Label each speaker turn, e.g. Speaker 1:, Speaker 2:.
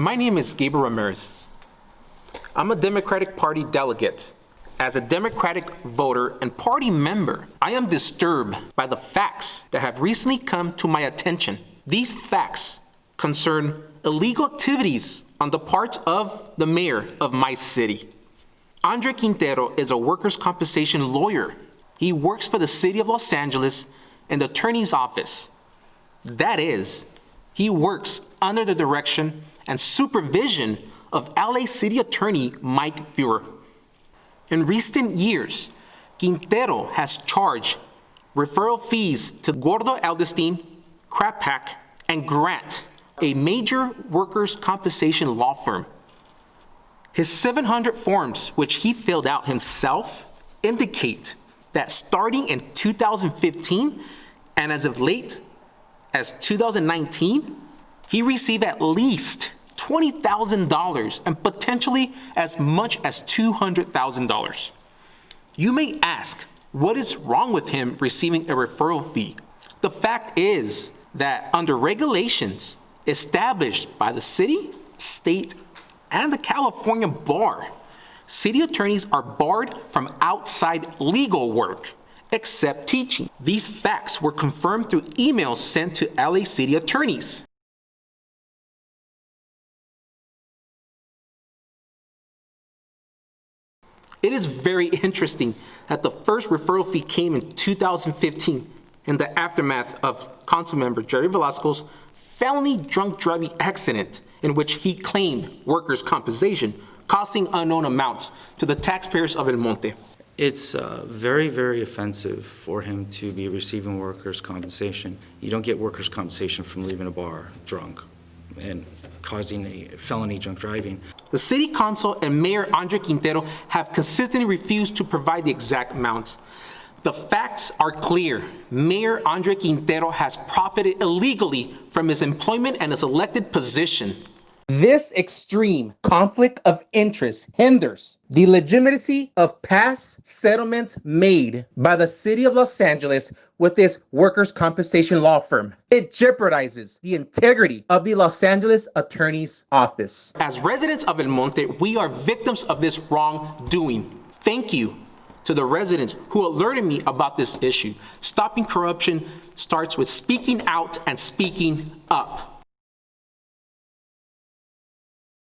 Speaker 1: My name is Gabriel Ramirez. I'm a Democratic Party delegate. As a Democratic voter and party member, I am disturbed by the facts that have recently come to my attention. These facts concern illegal activities on the part of the mayor of my city. Andre Quintero is a workers' compensation lawyer. He works for the city of Los Angeles in the attorney's office. That is, he works under the direction and supervision of LA City Attorney Mike Fuhrer. In recent years, Quintero has charged referral fees to Gordo Eldestein, Krapak, and Grant, a major workers' compensation law firm. His 700 forms, which he filled out himself, indicate that starting in 2015 and as of late as 2019, he received at least $20,000 and potentially as much as $200,000. You may ask, what is wrong with him receiving a referral fee? The fact is that under regulations established by the city, state, and the California bar, city attorneys are barred from outside legal work, except teaching. These facts were confirmed through emails sent to LA city attorneys. It is very interesting that the first referral fee came in 2015 in the aftermath of Councilmember Jerry Velasco's felony drunk driving accident in which he claimed workers' compensation, costing unknown amounts to the taxpayers of El Monte.
Speaker 2: It's very, very offensive for him to be receiving workers' compensation. You don't get workers' compensation from leaving a bar drunk and causing a felony drunk driving.
Speaker 1: The city council and Mayor Andre Quintero have consistently refused to provide the exact amounts. The facts are clear. Mayor Andre Quintero has profited illegally from his employment and his elected position. This extreme conflict of interest hinders the legitimacy of past settlements made by the city of Los Angeles with this workers' compensation law firm. It jeopardizes the integrity of the Los Angeles Attorney's Office. As residents of El Monte, we are victims of this wrongdoing. Thank you to the residents who alerted me about this issue. Stopping corruption starts with speaking out and speaking up.